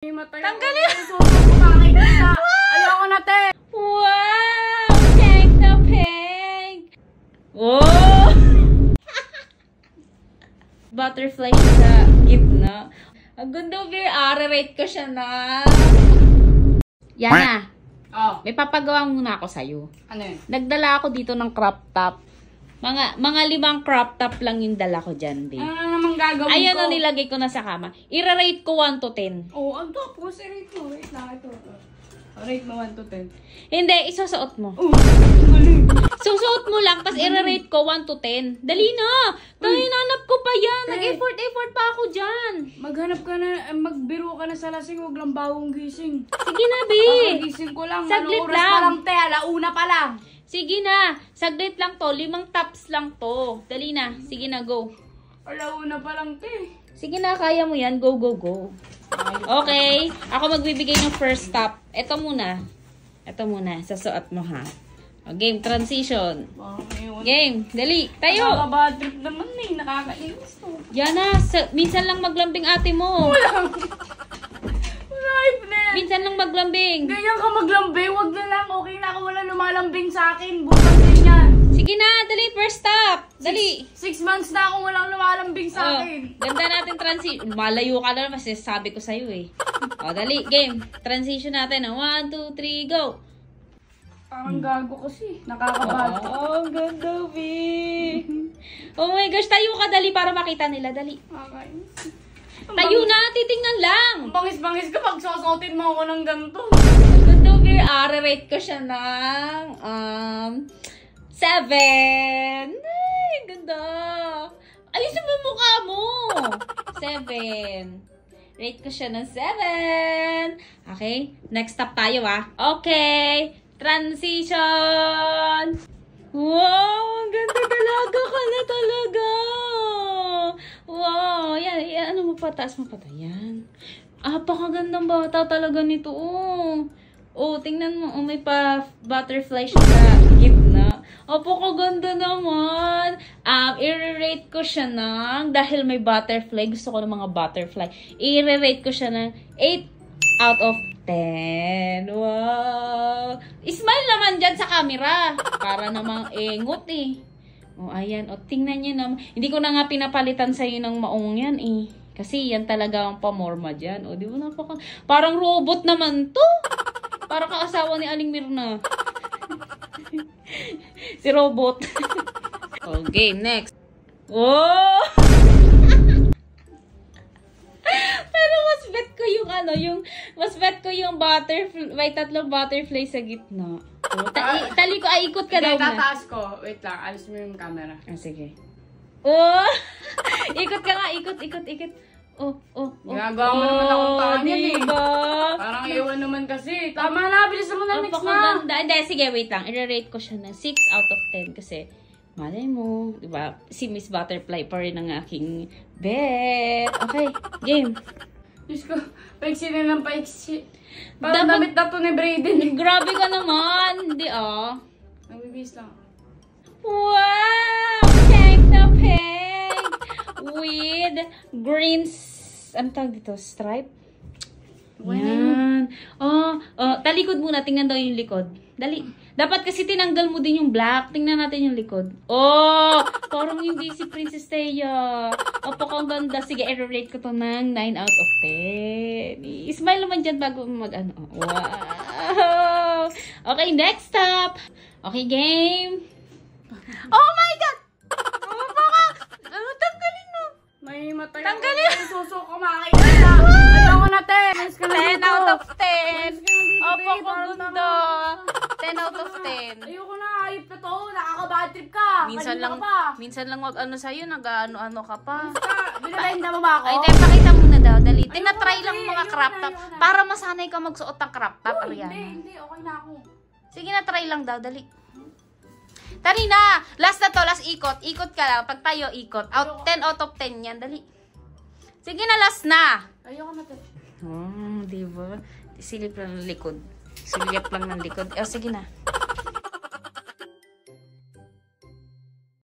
Tanggalin! Ayoko na, te! Wow! Pink na pink! Oh! Butterfly siya sa gitna. Ang ganda, Vir. Rate ko siya na. Yana, Oh, may papagawa muna ako sa'yo. ano yun? Nagdala ako dito ng crop top. Mga 5 crop top lang yung dala ko dyan, babe. Ano naman gagawin Ayan ko? o, nilagay ko na sa kama. I-rate ko 1 to 10. Oh, ang tapos, rate mo. Wait lang, ito. Rate mo 1 to 10. Hindi, isusuot mo. Oh, galing. Susuot mo lang, tapos i-rate ko 1 to 10. Dali na! Hinanap ko pa yan. Nag-effort pa ako dyan. Maghanap ka na, magbiro ka na sa lasing, huwag lang bawang gising. Sige na, babe. Gising ko lang, Saglit ano oras lang. pa lang, te, alauna pa lang. Sige na. Saglit lang to. 5 tops lang to. Dali na. Sige na, go. Alauna pa lang, te. Sige na, kaya mo yan. Go, go, go. Okay. Ako magbibigay ng first top. Ito muna. Ito muna. Sasuot mo, ha. O, game. Transition. Game. Dali. Tayo. Nakaka-bad trip naman eh. Nakakainis to. Yana, minsan lang maglambing ate mo. Minsan lang maglambing. Ganyan ka maglambing, wag na lang. Okay na ako, wala lumalambing sa akin. Bukas din yan. Sige na, dali. First stop. Dali. 6 months na akong walang lumalambing sa akin. Ganda natin transition. Malayo ka na naman. Sabi ko sa'yo eh. O, dali. Game. Transition natin. 1, 2, 3, go. Parang gago kasi. Nakakabad. Oh, ganda, B. Oh my gosh. Tayo ka, dali. Para makita nila. Dali. Nakakainis. Tayo na. Titingnan lang. Ang bangis-bangis ka pag susuotin mo ako ng ganito. Ganda, B. Rate ko siya ng 7. Ay, ganda. Ayusin mo mukha mo. 7. Rate ko siya ng 7. Okay. Next stop tayo, ah. Okay. Transition. Wow, ang ganda talaga ka na talaga. Wow, yan, ano mo pa, taas mo pa yan. Apakagandang bata talaga nito, oh. Oh, tingnan mo, oh, may pa butterfly siya sa gitna. Apakaganda naman. I-rate ko siya ng, dahil may butterfly, gusto ko ng mga butterfly, i-rate ko siya ng 8 out of 10. Wow. Smile naman dyan sa camera. Para namang engot eh. O, ayan. O, tingnan nyo naman. Hindi ko na nga pinapalitan sa'yo ng maong yan eh. Kasi yan talaga ang pamorma dyan. O, di ba napaka... Parang robot naman to. Parang kaasawa ni Aling Mirna. Si robot. Okay, next. Oh! Pero mas bet ko yung ano, mas bet ko yung butterfly, may 3 butterfly sa gitna. Oh, tali ko, ikot ka daw na. Tataas ko. Wait lang, alis mo yung camera. Sige. Oh! Ikot ka nga, ikot. Oh. Ginagawa mo naman akong tanyan eh. Diba? Parang iwan naman kasi. Tama na, bilis mo na, next na. Hindi, sige, wait lang. I-rate ko siya ng 6 out of 10 kasi malay mo, diba? Si Miss Butterfly pa rin ang aking bet. Okay, game. Diyos ko, paiksi na lang paiksi. Parang damit na to ni Brayden. Grabe ka naman. Hindi, oh. Nagbibis lang. Wow! Pink na pink! With green, ano tawag dito? Stripe? Yan. Oh, talikod muna. Tingnan daw yung likod. Dali. Dapat kasi tinanggal mo din yung black. Tingnan natin yung likod. Oh! Parang hindi si Princess Taya. Ang ganda. Sige, i-rate ko to ng 9 out of 10. Smile naman dyan bago mag-ano. Wow! Okay, next stop. Okay, game. Oh my God! Tanggalin mo. May matay Tanggalin. ako. Suso ko makikita. Ayaw ko na, te. 10 out of 10. Opo, Babe, parang ganda. 10 out of 10. Ayoko na. Ayop na to. Nakaka-bad trip ka. Minsan lang wag ano sa'yo, nag-ano-ano ka pa. Binalahin mo ba ako? Ay, hindi, pakita muna daw. Dali. Tinatry lang mga crop top. Para masanay ka magsuot ng crop top, Ariana. Hindi. Okay na ako. Sige na, try lang daw. Dali. Tari na! Last na to, last ikot. Ikot ka lang. Pag tayo, ikot. 10 out of 10 yan. Dali. Sige na, last na. Ayoko na, te. Diba? Silip lang ng likod. Silip lang ng likod. Sige na.